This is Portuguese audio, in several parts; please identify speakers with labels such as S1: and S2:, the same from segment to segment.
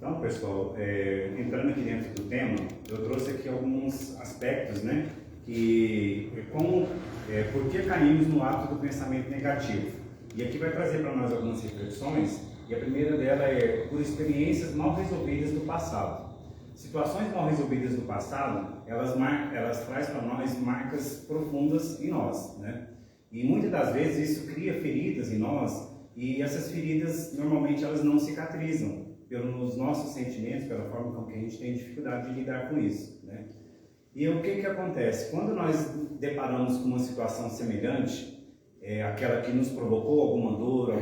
S1: Então, pessoal, entrando aqui dentro do tema, eu trouxe aqui alguns aspectos, né, por que caímos no hábito do pensamento negativo. E aqui vai trazer para nós algumas reflexões, e a primeira dela é por experiências mal resolvidas do passado. Situações mal resolvidas do passado, elas trazem para nós marcas profundas em nós, né? E muitas das vezes isso cria feridas em nós, e essas feridas normalmente elas não cicatrizam pelos nossos sentimentos, pela forma como que a gente tem dificuldade de lidar com isso, né? E o que acontece? Quando nós deparamos com uma situação semelhante, aquela que nos provocou alguma dor,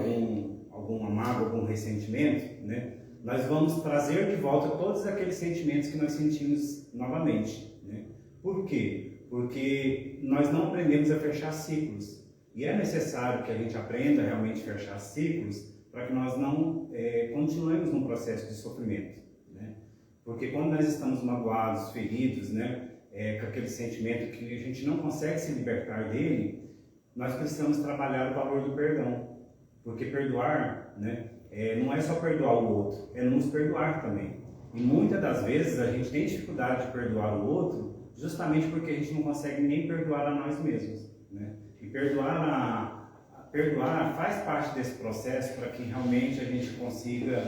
S1: alguma mágoa, algum ressentimento, né? Nós vamos trazer de volta todos aqueles sentimentos que nós sentimos novamente, né? Por quê? Porque nós não aprendemos a fechar ciclos. E é necessário que a gente aprenda realmente a fechar ciclos para que nós não continuemos num processo de sofrimento, né? Porque quando nós estamos magoados, feridos, né, com aquele sentimento que a gente não consegue se libertar dele, nós precisamos trabalhar o valor do perdão. Porque perdoar, né, não é só perdoar o outro, é nos perdoar também. E muitas das vezes a gente tem dificuldade de perdoar o outro justamente porque a gente não consegue nem perdoar a nós mesmos, né? E perdoar faz parte desse processo para que realmente a gente consiga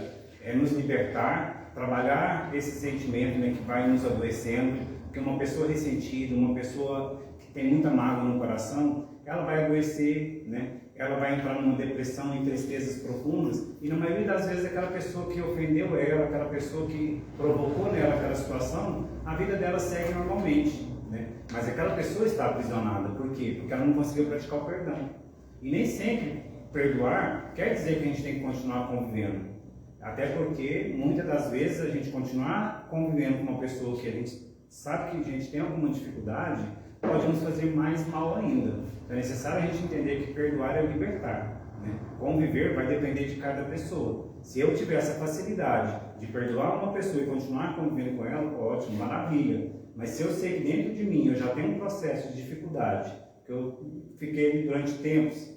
S1: nos libertar, trabalhar esse sentimento, né, que vai nos adoecendo, porque uma pessoa ressentida, uma pessoa que tem muita mágoa no coração, ela vai adoecer, né? Ela vai entrar numa depressão, em tristezas profundas, e na maioria das vezes aquela pessoa que ofendeu ela, aquela pessoa que provocou nela aquela situação, a vida dela segue normalmente, né? Mas aquela pessoa está aprisionada, por quê? Porque ela não conseguiu praticar o perdão. E nem sempre perdoar quer dizer que a gente tem que continuar convivendo. Até porque, muitas das vezes, a gente continuar convivendo com uma pessoa que a gente sabe que a gente tem alguma dificuldade, pode nos fazer mais mal ainda. Então é necessário a gente entender que perdoar é libertar, né? Conviver vai depender de cada pessoa. Se eu tiver essa facilidade de perdoar uma pessoa e continuar convivendo com ela, ótimo, maravilha. Mas se eu sei que dentro de mim eu já tenho um processo de dificuldade, que eu fiquei durante tempos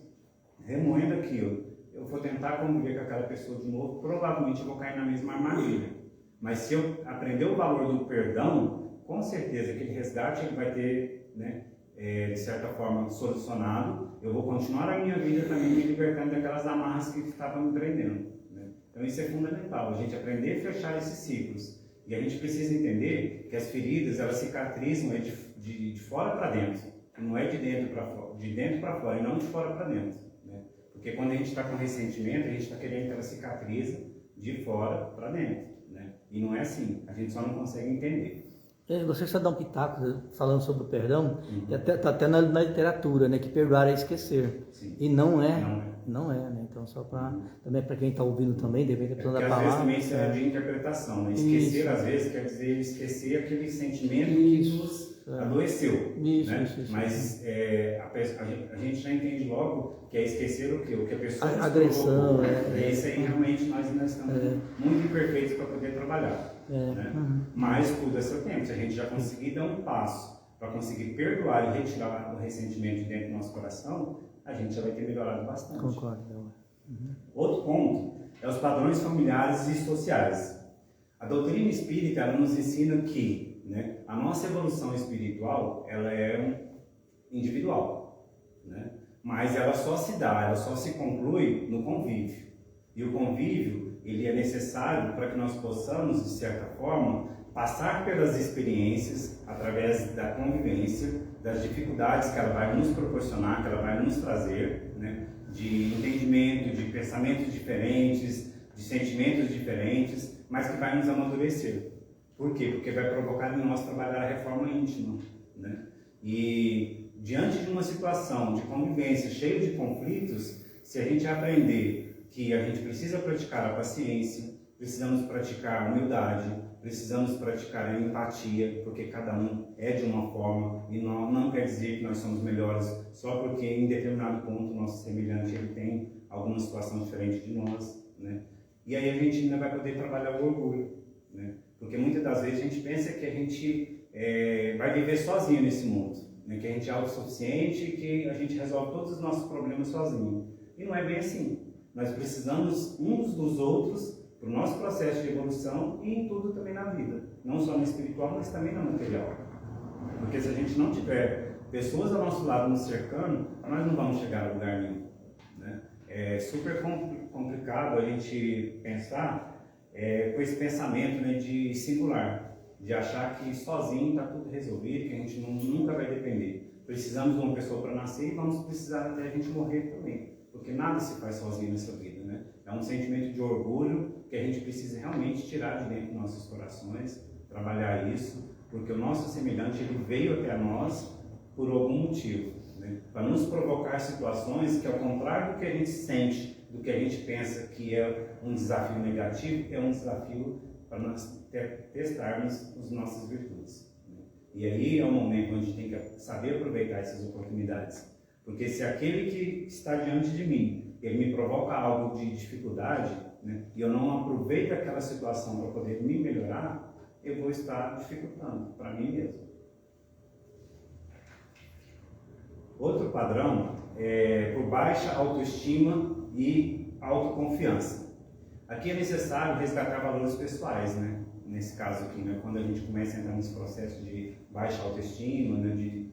S1: remoendo aquilo, eu vou tentar conviver com aquela pessoa de novo, provavelmente eu vou cair na mesma armadilha. Mas se eu aprender o valor do perdão, com certeza aquele resgate ele vai ter, né, de certa forma solucionado. Eu vou continuar a minha vida também me libertando daquelas amarras que estavam me prendendo, né? Então isso é fundamental, a gente aprender a fechar esses ciclos. E a gente precisa entender que as feridas elas cicatrizam de fora para dentro, não é de dentro para fora e não de fora para dentro, né? Porque quando a gente está com ressentimento, a gente está querendo que ela cicatriza de fora para dentro, né? E não é assim, a gente só não consegue entender.
S2: Você só dá um pitaco falando sobre o perdão, e até na literatura, né, que perdoar é esquecer.
S1: Sim.
S2: E não é, né? Então só para também para quem está ouvindo também, de repente a pessoa da palavra.
S1: Às vezes também isso é de interpretação, né? Esquecer
S2: Isso.
S1: às vezes quer dizer esquecer aquele sentimento que nos adoeceu,
S2: isso,
S1: né?
S2: isso.
S1: Mas a gente já entende logo que é esquecer o que a pessoa nos
S2: agressão,
S1: provocou. Isso aí realmente nós ainda estamos muito imperfeitos para poder trabalhar. Né? Mas tudo é seu tempo. Se a gente já conseguir dar um passo para conseguir perdoar e retirar o ressentimento de dentro do nosso coração, a gente já vai ter melhorado bastante.
S2: Concordo.
S1: Outro ponto é os padrões familiares e sociais. A doutrina espírita ela nos ensina que, né, a nossa evolução espiritual ela é individual, né? Mas ela só se conclui no convívio. E o convívio ele é necessário para que nós possamos, de certa forma, passar pelas experiências através da convivência, das dificuldades que ela vai nos proporcionar, que ela vai nos trazer, né? De entendimento, de pensamentos diferentes, de sentimentos diferentes, mas que vai nos amadurecer. Por quê? Porque vai provocar em nós trabalhar a reforma íntima, né? E diante de uma situação de convivência cheia de conflitos, se a gente aprender que a gente precisa praticar a paciência, precisamos praticar a humildade, precisamos praticar a empatia, porque cada um é de uma forma e não quer dizer que nós somos melhores só porque em determinado ponto o nosso semelhante ele tem alguma situação diferente de nós, né? E aí a gente ainda vai poder trabalhar o orgulho, né? Porque muitas das vezes a gente pensa que a gente vai viver sozinho nesse mundo, né? Que a gente é autossuficiente e que a gente resolve todos os nossos problemas sozinho. E não é bem assim. Nós precisamos uns dos outros para o nosso processo processo de evolução e em tudo também na vida, não só no espiritual, mas também no material. Porque se a gente não tiver pessoas ao nosso lado nos cercando, nós não vamos chegar a lugar nenhum, né? É super complicado a gente pensar com esse pensamento, né, de singular, de achar que sozinho está tudo resolvido, que a gente nunca vai depender. Precisamos de uma pessoa para nascer e vamos precisar até a gente morrer também, porque nada se faz sozinho nessa vida, né? É um sentimento de orgulho que a gente precisa realmente tirar de dentro dos nossos corações, trabalhar isso, porque o nosso semelhante ele veio até nós por algum motivo, né? Para nos provocar situações que, ao contrário do que a gente sente, do que a gente pensa que é um desafio negativo, é um desafio para nós testarmos as nossas virtudes, né? E aí é o momento onde a gente tem que saber aproveitar essas oportunidades, porque se aquele que está diante de mim, ele me provoca algo de dificuldade, né, e eu não aproveito aquela situação para poder me melhorar, eu vou estar dificultando para mim mesmo. Outro padrão é por baixa autoestima e autoconfiança. Aqui é necessário resgatar valores pessoais, né? Nesse caso aqui, né? Quando a gente começa a entrar nesse processo de baixa autoestima, né?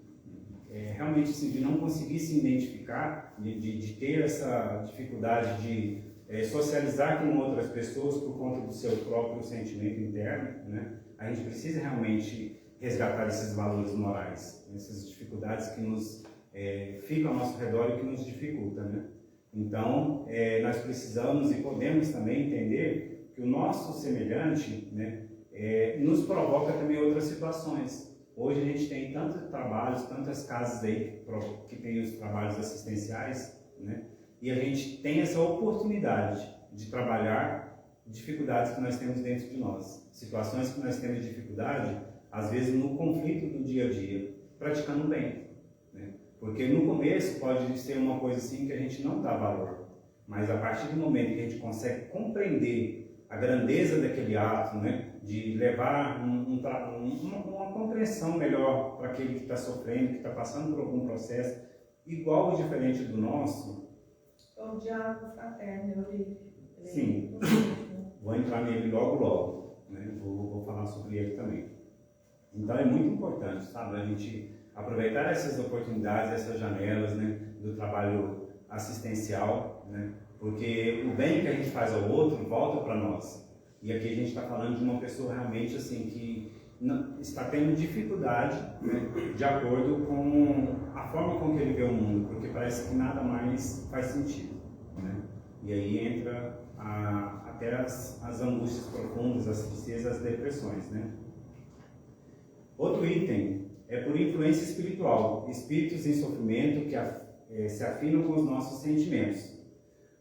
S1: Realmente assim, de não conseguir se identificar, de ter essa dificuldade de socializar com outras pessoas por conta do seu próprio sentimento interno, né? A gente precisa realmente resgatar esses valores morais, essas dificuldades que nos ficam ao nosso redor e que nos dificultam, né? Então, nós precisamos e podemos também entender que o nosso semelhante, né, nos provoca também outras situações. Hoje a gente tem tantos trabalhos, tantas casas aí que tem os trabalhos assistenciais, né? E a gente tem essa oportunidade de trabalhar dificuldades que nós temos dentro de nós, situações que nós temos dificuldade, às vezes no conflito do dia a dia, praticando bem, né? Porque no começo pode ser uma coisa assim que a gente não dá valor, mas a partir do momento que a gente consegue compreender a grandeza daquele ato, né, de levar uma compreensão melhor para aquele que está sofrendo, que está passando por algum processo igual ou diferente do nosso.
S3: O diálogo fraterno,
S1: Sim, vou entrar nele logo, né? Vou falar sobre ele também. Então é muito importante, sabe, a gente aproveitar essas oportunidades, essas janelas, né, do trabalho assistencial, né? Porque o bem que a gente faz ao outro volta para nós. E aqui a gente está falando de uma pessoa realmente assim que está tendo dificuldade, né, de acordo com a forma com que ele vê o mundo, porque parece que nada mais faz sentido, né? E aí entra até as angústias profundas, as tristezas, as depressões, né? Outro item é por influência espiritual, espíritos em sofrimento que se afinam com os nossos sentimentos.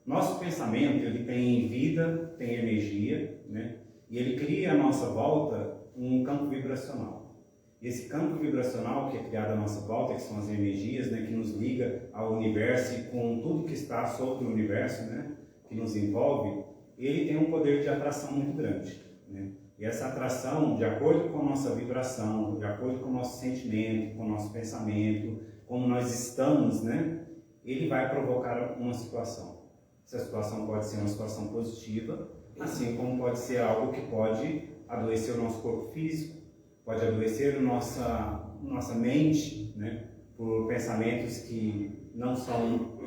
S1: Nosso pensamento, ele tem vida, tem energia, né? E ele cria à nossa volta um campo vibracional. Esse campo vibracional que é criado à nossa volta, que são as energias, né, que nos liga ao universo e com tudo que está sobre o universo, né, que nos envolve, ele tem um poder de atração muito grande, né? E essa atração, de acordo com a nossa vibração, de acordo com o nosso sentimento, com o nosso pensamento, como nós estamos, né, ele vai provocar uma situação. Essa situação pode ser uma situação positiva, assim como pode ser algo que pode adoecer o nosso corpo físico, pode adoecer a nossa mente, né, por pensamentos que não são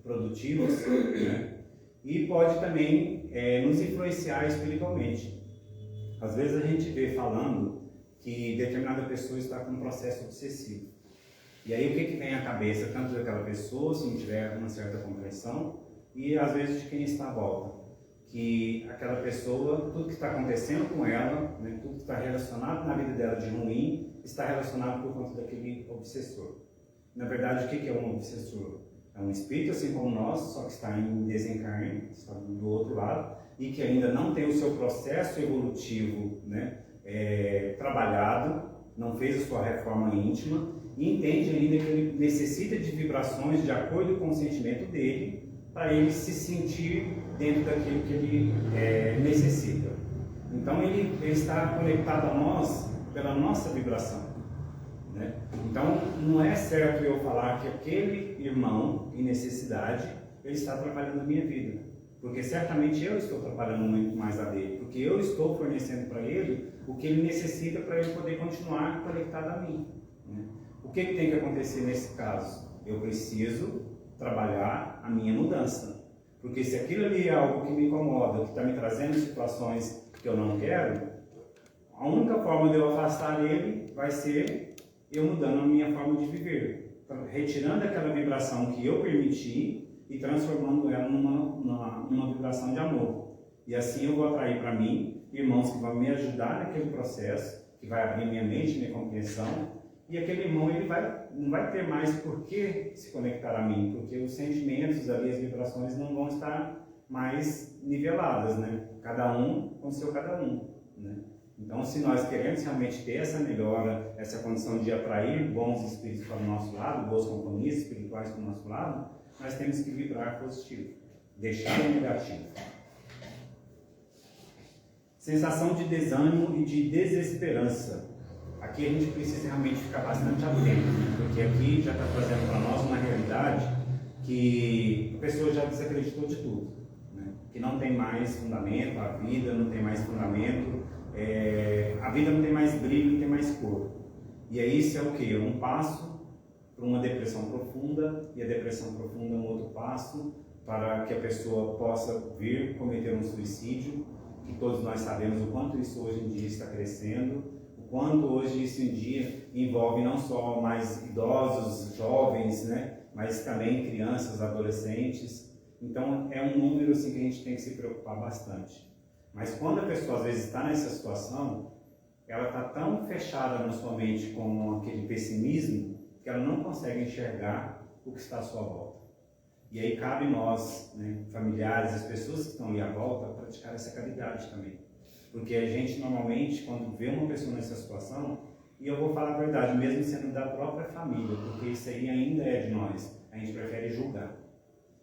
S1: produtivos, né, e pode também nos influenciar espiritualmente. Às vezes a gente vê falando que determinada pessoa está com um processo obsessivo. E aí o que vem à cabeça, tanto daquela pessoa, se não tiver uma certa compreensão, e às vezes de quem está à volta. Que aquela pessoa, tudo que está acontecendo com ela, né, tudo que está relacionado na vida dela de ruim, está relacionado por conta daquele obsessor. Na verdade, o que é um obsessor? É um espírito assim como nós, só que está em desencarne, está do outro lado, e que ainda não tem o seu processo evolutivo, né, trabalhado, não fez a sua reforma íntima, e entende ainda que ele necessita de vibrações de acordo com o sentimento dele, para ele se sentir dentro daquilo que ele necessita. Então ele está conectado a nós pela nossa vibração, né? Então não é certo eu falar que aquele irmão em necessidade ele está atrapalhando a minha vida, Porque certamente eu estou trabalhando muito mais a dele, porque eu estou fornecendo para ele o que ele necessita para ele poder continuar conectado a mim, né? O que tem que acontecer nesse caso? Eu preciso trabalhar a minha mudança, porque se aquilo ali é algo que me incomoda, que está me trazendo situações que eu não quero, a única forma de eu afastar ele vai ser eu mudando a minha forma de viver, retirando aquela vibração que eu permiti e transformando ela numa vibração de amor. E assim eu vou atrair para mim irmãos que vão me ajudar naquele processo, que vai abrir minha mente, minha compreensão, e aquele irmão ele não vai ter mais por que se conectar a mim, porque os sentimentos ali, as vibrações não vão estar mais niveladas, né? Cada um com seu cada um, né? Então, se nós queremos realmente ter essa melhora, essa condição de atrair bons espíritos para o nosso lado, boas companhias espirituais para o nosso lado, nós temos que vibrar positivo, deixar o negativo. Sensação de desânimo e de desesperança. Aqui a gente precisa realmente ficar bastante atento, né? Porque aqui já está trazendo para nós uma realidade que a pessoa já desacreditou de tudo, né? Que não tem mais fundamento, a vida não tem mais fundamento, a vida não tem mais brilho, não tem mais cor. E aí isso é o que? Um passo para uma depressão profunda, e a depressão profunda é um outro passo para que a pessoa possa vir cometer um suicídio, que todos nós sabemos o quanto isso hoje em dia está crescendo, o quanto hoje isso em dia envolve não só mais idosos, jovens, né, mas também crianças, adolescentes. Então é um número assim, que a gente tem que se preocupar bastante. Mas quando a pessoa às vezes está nessa situação, ela está tão fechada na sua mente com aquele pessimismo que ela não consegue enxergar o que está à sua volta. E aí cabe nós, né, familiares, as pessoas que estão ali à volta, praticar essa caridade também. Porque a gente normalmente, quando vê uma pessoa nessa situação, e eu vou falar a verdade, mesmo sendo da própria família, porque isso aí ainda é de nós, a gente prefere julgar.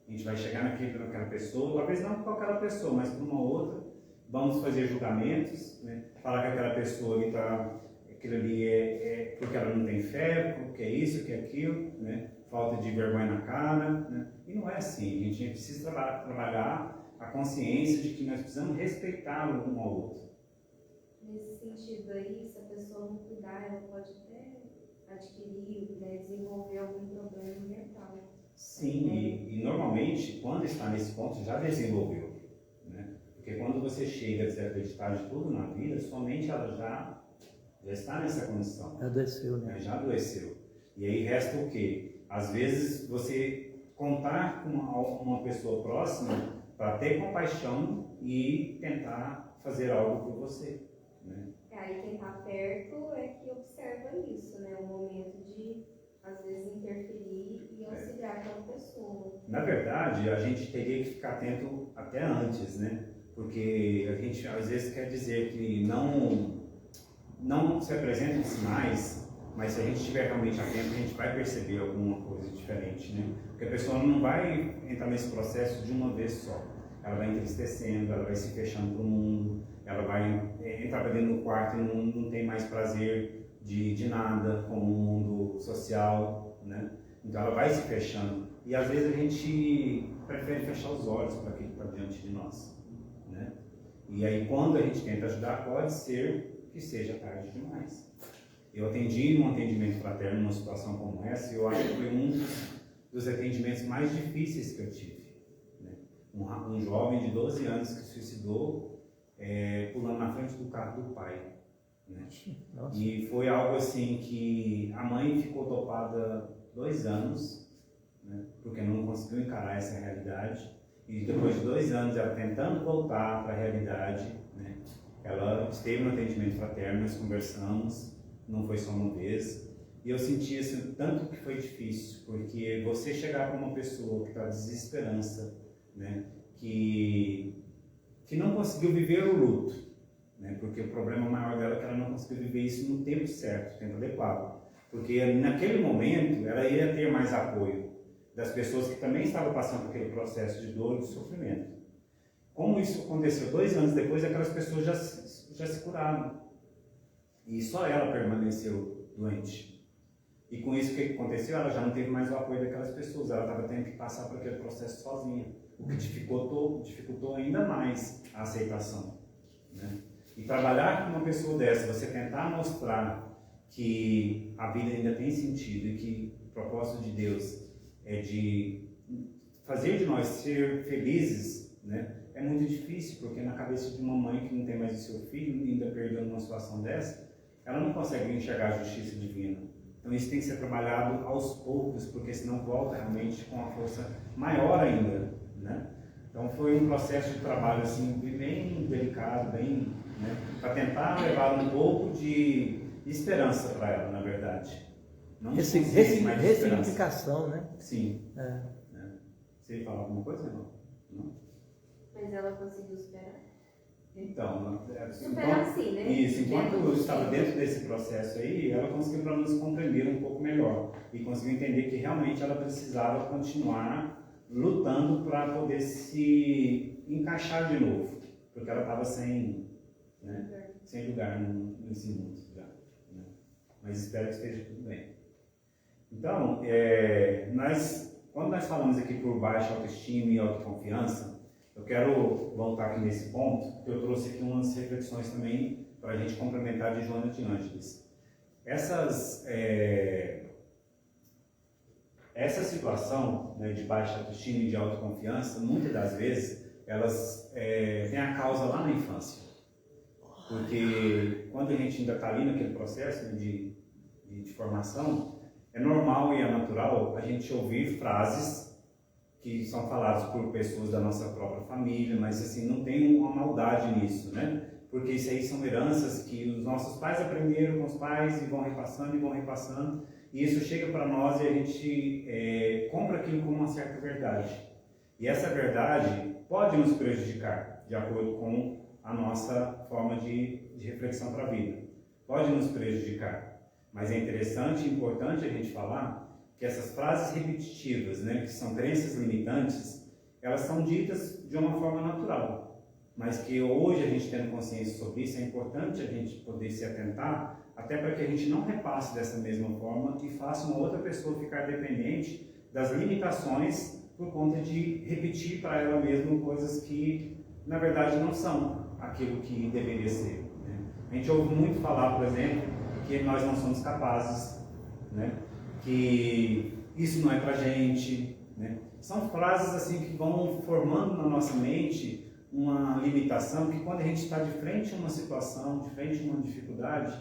S1: A gente vai chegar naquela pessoa, talvez não com aquela pessoa, mas com uma outra, vamos fazer julgamentos, né, falar que aquela pessoa ali está... aquilo ali é porque ela não tem fé, porque é isso, que é aquilo, né? Falta de vergonha na cara, né? E não é assim. A gente precisa trabalhar a consciência de que nós precisamos respeitar um ao outro.
S4: Nesse sentido aí, se a pessoa não cuidar, ela pode até adquirir, né, desenvolver algum problema mental.
S1: Sim, e normalmente, quando está nesse ponto, já desenvolveu, né? Porque quando você chega a desacreditar de tudo na vida, somente ela já está nessa condição.
S2: Adoeceu, né?
S1: Já adoeceu. E aí resta o quê? Às vezes você contar com uma pessoa próxima para ter compaixão e tentar fazer algo por você, né?
S4: Aí quem está perto é que observa isso, né? O momento de, às vezes, interferir e auxiliar aquela pessoa.
S1: Na verdade, a gente teria que ficar atento até antes, né? Porque a gente às vezes quer dizer que não se apresentam sinais, mas se a gente estiver realmente atento, a gente vai perceber alguma coisa diferente, né? Porque a pessoa não vai entrar nesse processo de uma vez só. Ela vai entristecendo, ela vai se fechando para o mundo, ela vai entrar para dentro do quarto e não tem mais prazer de nada com o mundo social, né? Então ela vai se fechando. E às vezes a gente prefere fechar os olhos para aquilo que está diante de nós, né? E aí quando a gente tenta ajudar, pode ser que seja tarde demais. Eu atendi num atendimento fraterno numa situação como essa, e eu acho que foi um dos atendimentos mais difíceis que eu tive, né? Um jovem de 12 anos que se suicidou pulando na frente do carro do pai, né? E foi algo assim que a mãe ficou topada 2 anos, né? Porque não conseguiu encarar essa realidade, e depois de 2 anos ela tentando voltar para a realidade, né? Ela esteve no atendimento fraterno, nós conversamos, não foi só uma vez, e eu senti assim, tanto que foi difícil, porque você chegar para uma pessoa que está desesperança, né, que não conseguiu viver o luto, né, porque o problema maior dela é que ela não conseguiu viver isso no tempo certo, no tempo adequado, porque naquele momento ela ia ter mais apoio das pessoas que também estavam passando por aquele processo de dor e de sofrimento. Como isso aconteceu 2 anos depois, aquelas pessoas já se curaram. E só ela permaneceu doente. E com isso, o que aconteceu? Ela já não teve mais o apoio daquelas pessoas. Ela estava tendo que passar por aquele processo sozinha. o que dificultou ainda mais a aceitação, né? E trabalhar com uma pessoa dessa, você tentar mostrar que a vida ainda tem sentido e que o propósito de Deus é de fazer de nós ser felizes, né? É muito difícil, porque na cabeça de uma mãe que não tem mais o seu filho, ainda perdendo uma situação dessa, ela não consegue enxergar a justiça divina. Então isso tem que ser trabalhado aos poucos, porque senão volta realmente com uma força maior ainda, né? Então foi um processo de trabalho assim, bem delicado, bem, né, para tentar levar um pouco de esperança para ela, na verdade. Não de consciência, mas de esperança.
S2: Ressignificação, né?
S1: Sim.
S2: É.
S1: Né? Você ia falar alguma coisa, não? Não?
S4: Mas ela conseguiu superar?
S1: Então,
S4: Superar sim, né?
S1: Isso, enquanto eu estava dentro desse processo aí, ela conseguiu para nos compreender um pouco melhor e conseguiu entender que realmente ela precisava continuar lutando para poder se encaixar de novo, porque ela estava sem lugar nesse mundo já, né? Mas espero que esteja tudo bem. Então, quando nós falamos aqui por baixa autoestima e autoconfiança, eu quero voltar aqui nesse ponto, que eu trouxe aqui umas reflexões também para a gente complementar de Joana de Ângeles. Essa situação, né, de baixa autoestima e de autoconfiança, muitas das vezes, elas têm a causa lá na infância. Porque quando a gente ainda está ali naquele processo, né, de formação, é normal e é natural a gente ouvir frases que são faladas por pessoas da nossa própria família, mas assim, não tem uma maldade nisso, né? Porque isso aí são heranças que os nossos pais aprenderam com os pais e vão repassando, e isso chega para nós e a gente compra aquilo como uma certa verdade. E essa verdade pode nos prejudicar, de acordo com a nossa forma de reflexão para a vida. Pode nos prejudicar, mas é interessante e importante a gente falar que essas frases repetitivas, né, que são crenças limitantes, elas são ditas de uma forma natural, mas que hoje a gente tendo consciência sobre isso, é importante a gente poder se atentar, até para que a gente não repasse dessa mesma forma e faça uma outra pessoa ficar dependente das limitações por conta de repetir para ela mesma coisas que, na verdade, não são aquilo que deveria ser, né? A gente ouve muito falar, por exemplo, que nós não somos capazes, né? Que isso não é pra gente, né? São frases assim que vão formando na nossa mente uma limitação que quando a gente está de frente a uma situação, de frente a uma dificuldade,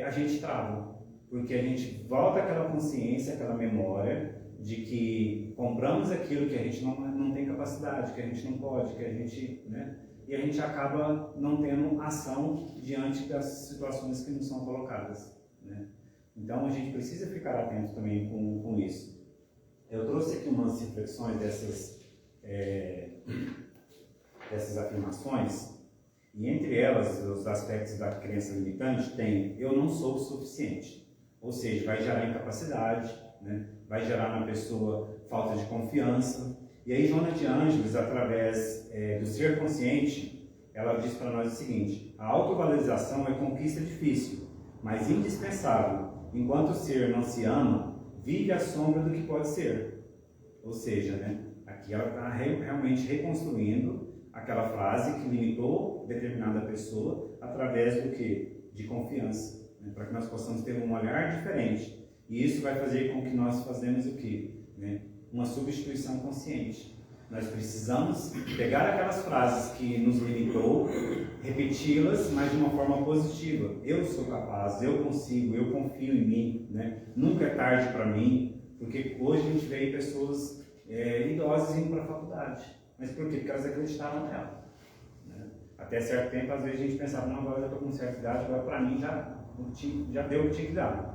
S1: a gente trava, porque a gente volta àquela consciência, àquela memória de que compramos aquilo que a gente não tem capacidade, que a gente não pode, que a gente, né? E a gente acaba não tendo ação diante das situações que nos são colocadas, né? Então a gente precisa ficar atento também com isso. Eu trouxe aqui umas reflexões dessas afirmações, e entre elas, os aspectos da crença limitante, tem eu não sou o suficiente, ou seja, vai gerar incapacidade, né? Vai gerar na pessoa falta de confiança. E aí Joana de Ângeles, através do ser consciente, ela diz para nós o seguinte: a autovalorização é conquista difícil, mas indispensável. Enquanto o ser não se ama, vive à sombra do que pode ser. Ou seja, né, aqui ela está realmente reconstruindo aquela frase que limitou determinada pessoa através do quê? De confiança, né, para que nós possamos ter um olhar diferente. E isso vai fazer com que nós façamos o quê? Né, uma substituição consciente. Nós precisamos pegar aquelas frases que nos limitou, repeti-las, mas de uma forma positiva. Eu sou capaz, eu consigo, eu confio em mim, né? Nunca é tarde para mim, porque hoje a gente vê aí pessoas idosas indo para a faculdade. Mas por quê? Porque elas acreditavam nela, né? Até certo tempo, às vezes a gente pensava, não, agora eu estou com certa idade, agora para mim já deu o que tinha que dar.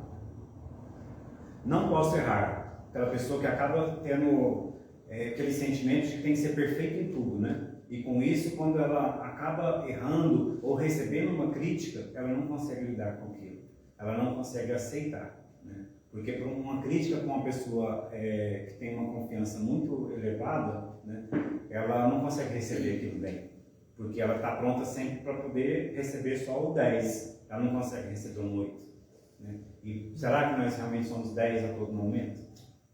S1: Não posso errar. Aquela pessoa que acaba tendo aquele sentimento de que tem que ser perfeito em tudo, né? E com isso, quando ela acaba errando ou recebendo uma crítica, ela não consegue lidar com aquilo. Ela não consegue aceitar, né? Porque por uma crítica com uma pessoa que tem uma confiança muito elevada, né, ela não consegue receber aquilo bem. Porque ela está pronta sempre para poder receber só o 10. Ela não consegue receber um 8. Né? E será que nós realmente somos 10 a todo momento?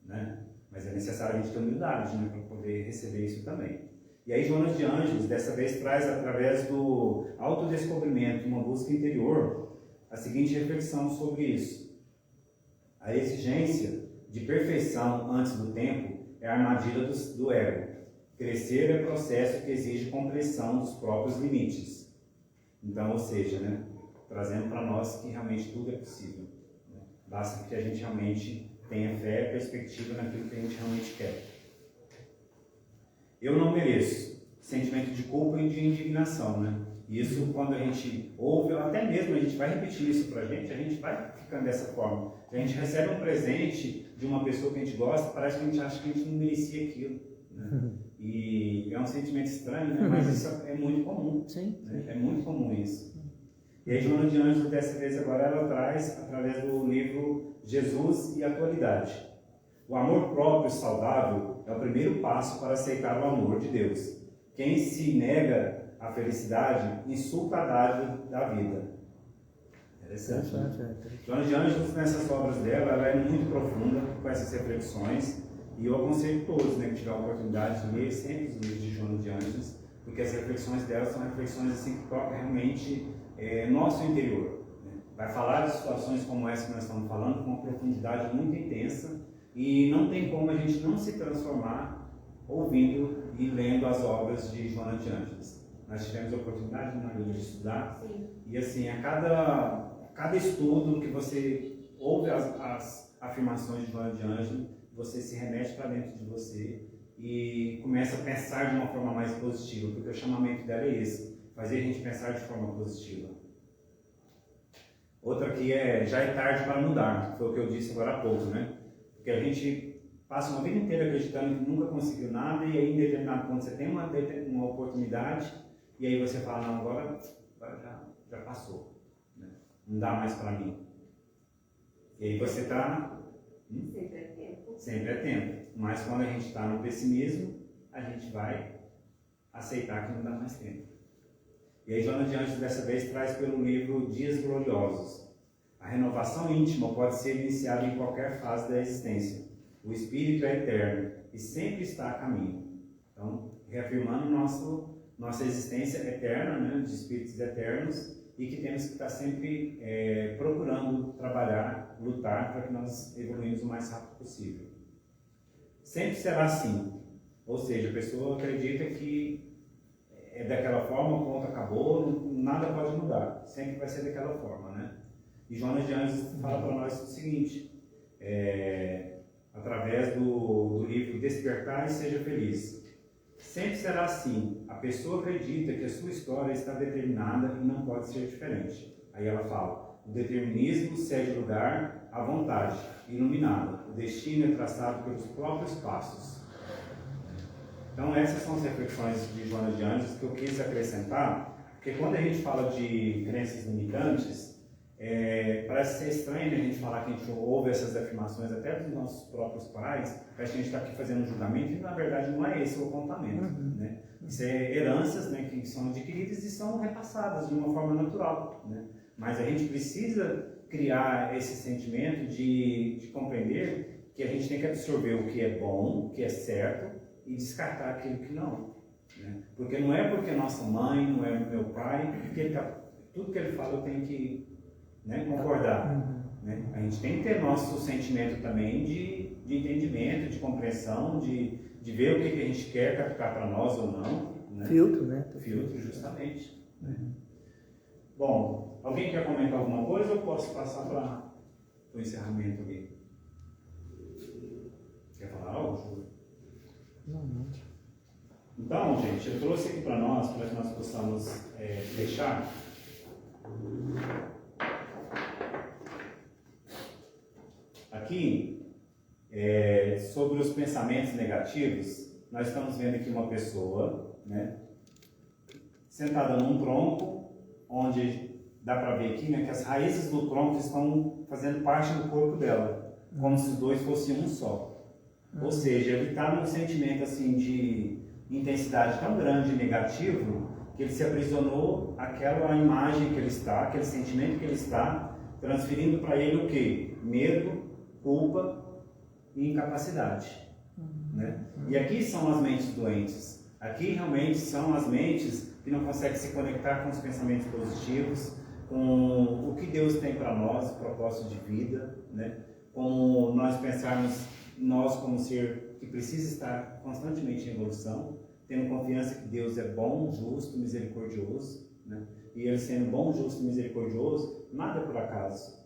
S1: Né? Mas é necessário a gente ter humildade, né, para poder receber isso também. E aí Jonas de Anjos, dessa vez, traz através do autodescobrimento, uma busca interior, a seguinte reflexão sobre isso. A exigência de perfeição antes do tempo é a armadilha do ego. Crescer é processo que exige compreensão dos próprios limites. Então, ou seja, né, trazendo para nós que realmente tudo é possível. Né? Basta que a gente realmente tenha fé e perspectiva naquilo que a gente realmente quer. Eu não mereço. Sentimento de culpa e de indignação, né? Isso, quando a gente ouve, ou até mesmo a gente vai repetir isso pra gente, a gente vai ficando dessa forma. A gente recebe um presente de uma pessoa que a gente gosta, parece que a gente acha que a gente não merecia aquilo. Né? E é um sentimento estranho, né? Mas isso é muito comum.
S2: Sim.
S1: Né? É muito comum isso. E aí, Joana de Anjos, dessa vez agora, ela traz, através do livro Jesus e Atualidade. O amor próprio saudável é o primeiro passo para aceitar o amor de Deus. Quem se nega à felicidade insulta a dádiva da vida. Interessante. Joana de Anjos, nessas obras dela, ela é muito profunda com essas reflexões. E eu aconselho todos, né, que tiver a oportunidade de ler sempre os livros de Joana de Anjos, porque as reflexões dela são reflexões assim, que tocam realmente nosso interior. Né? Vai falar de situações como essa que nós estamos falando com uma profundidade muito intensa e não tem como a gente não se transformar ouvindo e lendo as obras de Joana de Anjos. Nós tivemos a oportunidade, Maria, de estudar.
S4: Sim.
S1: E assim, a cada estudo que você ouve as afirmações de Joana de Anjos, você se remete para dentro de você e começa a pensar de uma forma mais positiva, porque o chamamento dela é esse, fazer a gente pensar de forma positiva. Outra aqui já é tarde para mudar, foi o que eu disse agora há pouco, né? Porque a gente passa uma vida inteira acreditando que nunca conseguiu nada e aí em determinado ponto você tem uma oportunidade e aí você fala, não, agora já passou, né? Não dá mais para mim. E aí você está...
S4: Sempre é tempo.
S1: Sempre é tempo. Mas quando a gente está no pessimismo, a gente vai aceitar que não dá mais tempo. E aí Joana de Anjos dessa vez traz pelo livro Dias Gloriosos. A renovação íntima pode ser iniciada em qualquer fase da existência. O Espírito é eterno e sempre está a caminho. Então, reafirmando nossa existência eterna, né, de espíritos eternos, e que temos que estar sempre procurando trabalhar, lutar para que nós evoluímos o mais rápido possível. Sempre será assim, ou seja, a pessoa acredita que é daquela forma, o ponto acabou, nada pode mudar, sempre vai ser daquela forma, né? E Joana de Anjos fala para nós o seguinte, através do livro Despertar e Seja Feliz. Sempre será assim. A pessoa acredita que a sua história está determinada e não pode ser diferente. Aí ela fala, o determinismo cede lugar à vontade iluminada. O destino é traçado pelos próprios passos. Então essas são as reflexões de Joana de Anjos que eu quis acrescentar, porque quando a gente fala de crenças limitantes, parece ser estranho, né, a gente falar que a gente ouve essas afirmações até dos nossos próprios pais, parece que a gente está aqui fazendo um julgamento e na verdade não é esse o apontamento. Né? Isso é heranças, né, que são adquiridas e são repassadas de uma forma natural. Né? Mas a gente precisa criar esse sentimento de compreender que a gente tem que absorver o que é bom, o que é certo e descartar aquilo que não. Né? Porque não é porque nossa mãe, não é meu pai, que tudo que ele fala eu tenho que concordar. Né? A gente tem que ter nosso sentimento também de entendimento, de compreensão, de ver o que a gente quer captar para nós ou não. Né?
S2: Filtro, né?
S1: Filtro, justamente. Bom, alguém quer comentar alguma coisa ou eu posso passar para o encerramento aqui? Quer falar algo, Júlio?
S2: Não.
S1: Então, gente, eu trouxe aqui para que nós possamos deixar aqui, sobre os pensamentos negativos. Nós estamos vendo aqui uma pessoa, né, sentada num tronco, onde dá para ver aqui, né, que as raízes do tronco estão fazendo parte do corpo dela, como se os dois fossem um só. Ou seja, ele está num sentimento assim de intensidade tão grande e negativo, que ele se aprisionou àquela imagem que ele está, aquele sentimento que ele está, transferindo para ele o quê? Medo, culpa e incapacidade. né? E aqui são as mentes doentes. Aqui realmente são as mentes que não conseguem se conectar com os pensamentos positivos, com o que Deus tem para nós, o propósito de vida, né? Como nós pensarmos nós como ser que precisa estar constantemente em evolução, tendo confiança que Deus é bom, justo, misericordioso, né? E Ele sendo bom, justo e misericordioso, nada é por acaso.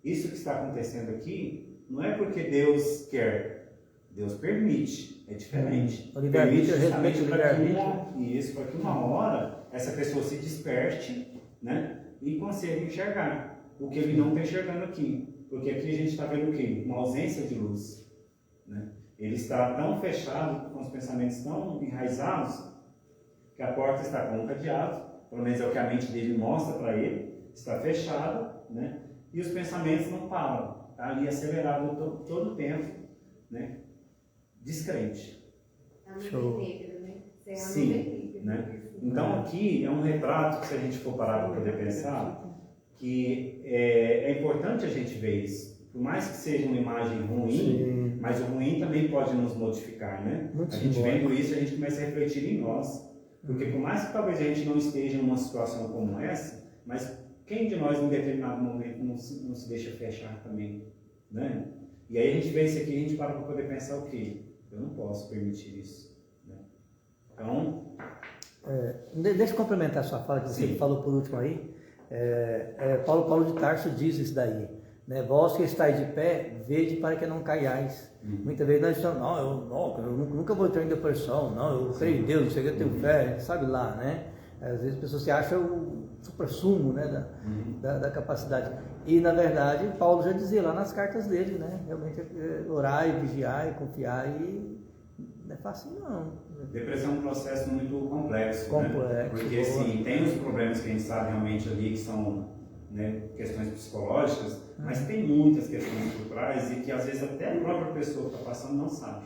S1: Isso que está acontecendo aqui não é porque Deus quer, Deus permite, é diferente.
S2: O
S1: Permite
S2: livre-arbítrio,
S1: justamente
S2: respeito o
S1: para que
S2: livre-arbítrio.
S1: para que uma hora essa pessoa se desperte, né? E consiga enxergar o que ele não está enxergando aqui. Porque aqui a gente está vendo o quê? Uma ausência de luz, né? Ele está tão fechado, com os pensamentos tão enraizados, que a porta está com um cadeado, pelo menos é o que a mente dele mostra para ele, está fechada, né? E os pensamentos não param, está ali acelerado todo o tempo, né? Descrente.
S4: A nuvem
S2: Show.
S4: negra, né? Você é a
S1: Sim,
S4: nuvem negra.
S1: né? Então aqui é um retrato que, se a gente for parar para poder pensar, que é importante a gente ver isso. Por mais que seja uma imagem ruim,
S2: Sim.
S1: mas o ruim também pode nos modificar, né?
S2: Muito
S1: A gente
S2: simbólico.
S1: vendo isso, a gente começa a refletir em nós. Porque por mais que talvez a gente não esteja em uma situação como essa, mas quem de nós em determinado momento não se deixa fechar também, né? E aí a gente vê isso aqui e a gente para poder pensar o quê? Eu não posso permitir isso, né? Então...
S2: Deixa eu complementar a sua fala, que você
S1: Sim.
S2: falou por último aí. Paulo de Tarso diz isso daí, né? Vós que estáis de pé, vede para que não caiais. Muitas vezes nós estamos, eu nunca vou entrar em depressão, não, eu creio em Deus, não sei o que, eu tenho fé, sabe lá, né? Às vezes a pessoa se acha o supra-sumo, né, da capacidade. E na verdade, Paulo já dizia lá nas cartas dele, né? Realmente orar e vigiar e confiar, e não é fácil não.
S1: Depressão é um processo muito complexo,
S2: Complexo,
S1: né? Porque
S2: boa.
S1: assim, tem os problemas que a gente sabe realmente ali, que são, né, questões psicológicas, mas tem muitas questões por trás e que às vezes até a própria pessoa que está passando não sabe,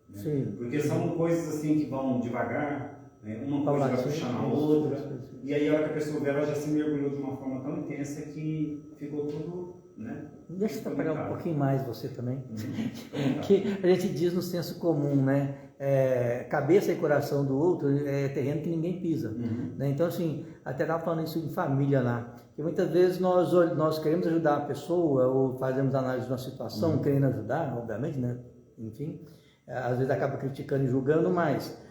S1: né?
S2: Sim.
S1: Porque são coisas assim que vão devagar, né? Uma coisa vai puxando a outra, e aí a hora que a pessoa vê, ela já se mergulhou de uma forma tão intensa que ficou tudo, né?
S2: Deixa eu pegar um pouquinho mais você também.
S1: Uhum.
S2: Que a gente diz no senso comum, né? Cabeça e coração do outro é terreno que ninguém pisa. Né? Então, assim, até estava falando isso em família lá, que muitas vezes nós queremos ajudar a pessoa ou fazemos análise de uma situação, querendo ajudar, obviamente, né? Enfim, às vezes acaba criticando e julgando, mas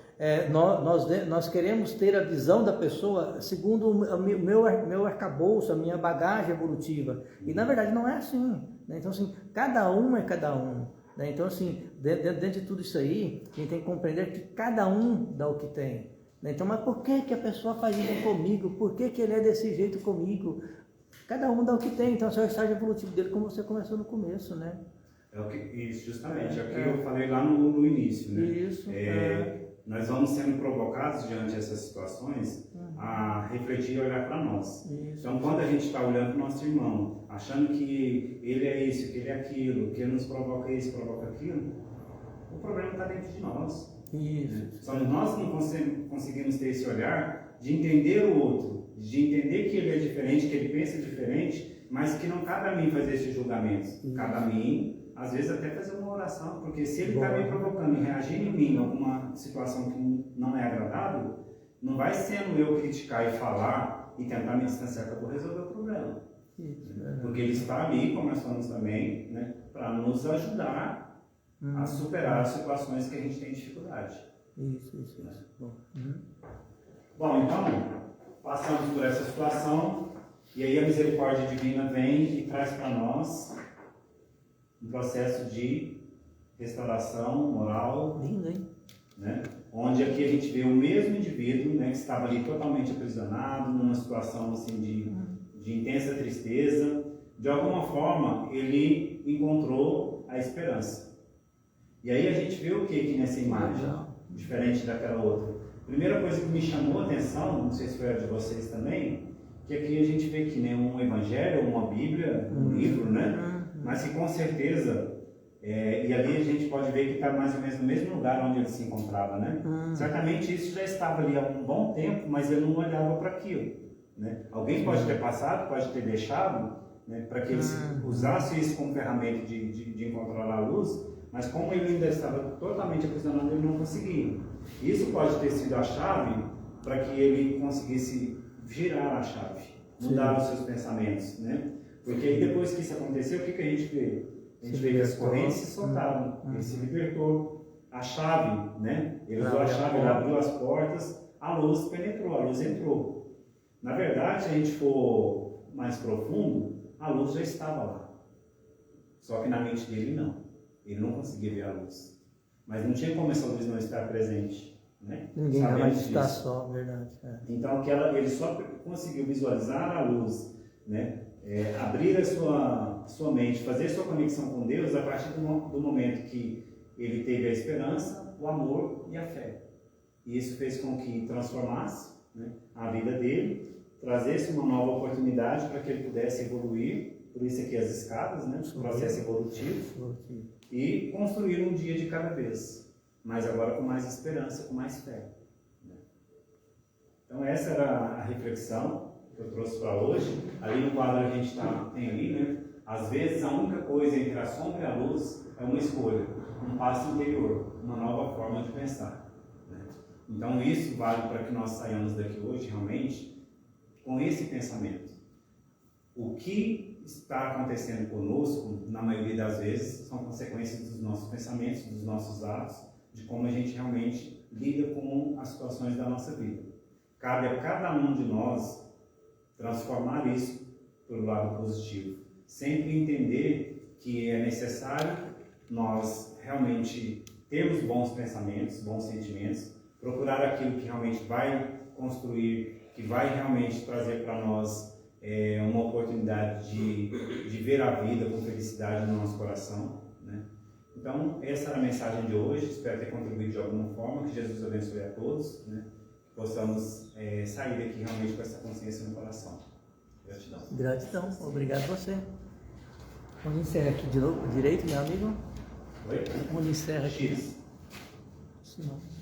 S2: nós queremos ter a visão da pessoa segundo o meu arcabouço, a minha bagagem evolutiva. E na verdade não é assim, né? Então, assim, cada um é cada um, né? Então, assim, dentro de tudo isso aí, a gente tem que compreender que cada um dá o que tem, né? Então, mas por que a pessoa faz isso comigo? Por que ele é desse jeito comigo? Cada um dá o que tem. Então, esse é o estágio evolutivo dele, como você começou no começo, né?
S1: Isso, justamente, é o que eu falei lá no início, né?
S2: Isso.
S1: Nós vamos sendo provocados diante dessas situações a refletir e olhar para nós.
S2: Isso.
S1: Então, quando a gente está olhando para o nosso irmão, achando que ele é isso, que ele é aquilo, que ele nos provoca isso, provoca aquilo, o problema está dentro de nós.
S2: Isso.
S1: Só nós não conseguimos ter esse olhar de entender o outro, de entender que ele é diferente, que ele pensa diferente, mas que não cabe a mim fazer esses julgamentos. Cabe a mim, às vezes, até fazer uma oração, porque se ele está me provocando e reagindo em mim em alguma situação que não é agradável, não vai sendo eu criticar e falar e tentar me distanciar que eu vou resolver o problema. Porque ele está ali, como nós falamos também, né, para nos ajudar a superar as situações que a gente tem dificuldade.
S2: Isso.
S1: Bom, então, passamos por essa situação e aí a misericórdia divina vem e traz para nós um processo de restauração moral,
S2: Lindo, hein?
S1: né? Onde aqui a gente vê o mesmo indivíduo, né, que estava ali totalmente aprisionado, numa situação assim de intensa tristeza. De alguma forma, ele encontrou a esperança. E aí a gente vê o que nessa imagem, diferente daquela outra? Primeira coisa que me chamou a atenção, não sei se foi a de vocês também, que aqui a gente vê que, né, um evangelho, uma Bíblia, um livro, né? Mas que com certeza, e ali a gente pode ver que está mais ou menos no mesmo lugar onde ele se encontrava, né? Certamente isso já estava ali há um bom tempo, mas ele não olhava para aquilo, né? Alguém pode ter passado, pode ter deixado, né, para que ele usasse isso como ferramenta de encontrar a luz, Mas como ele ainda estava totalmente aprisionado, ele não conseguia. Isso pode ter sido a chave para que ele conseguisse girar a chave, mudar os seus pensamentos, né? Porque aí depois que isso aconteceu, o que a gente vê? A gente vê que as correntes se soltaram, ele se libertou. A chave, né? Ele usou a chave, ele abriu as portas, a luz penetrou, a luz entrou. Na verdade, se a gente for mais profundo, a luz já estava lá. Só que na mente dele não. Ele não conseguia ver a luz. Mas não tinha como essa luz não estar presente, né?
S2: Ninguém
S1: Sabemos
S2: jamais está
S1: disso.
S2: só, verdade.
S1: Então, ele só conseguiu visualizar a luz, né? Abrir a sua mente, fazer sua conexão com Deus a partir do momento que ele teve a esperança, o amor e a fé. E isso fez com que transformasse, né, a vida dele, trazesse uma nova oportunidade para que ele pudesse evoluir, por isso aqui as escadas, né, o processo evolutivo, e construir um dia de cada vez, mas agora com mais esperança, com mais fé. Né? Então essa era a reflexão que eu trouxe para hoje. Ali no quadro a gente tem ali, né? Às vezes a única coisa entre a sombra e a luz é uma escolha, um passo interior, uma nova forma de pensar. Né? Então isso vale para que nós saiamos daqui hoje realmente com esse pensamento. O que está acontecendo conosco, na maioria das vezes, são consequências dos nossos pensamentos, dos nossos atos, de como a gente realmente lida com as situações da nossa vida. Cabe a cada um de nós transformar isso para o lado positivo. Sempre entender que é necessário nós realmente termos bons pensamentos, bons sentimentos, procurar aquilo que realmente vai construir, que vai realmente trazer para nós uma oportunidade de ver a vida com felicidade no nosso coração, né? Então, essa era a mensagem de hoje. Espero ter contribuído de alguma forma. Que Jesus abençoe a todos, né? Que possamos sair daqui realmente com essa consciência no coração. Gratidão.
S2: Gratidão. Obrigado a você. Vamos encerrar aqui de novo, direito, meu amigo?
S1: Oi?
S2: Vamos encerrar aqui.
S1: X.
S2: Senão...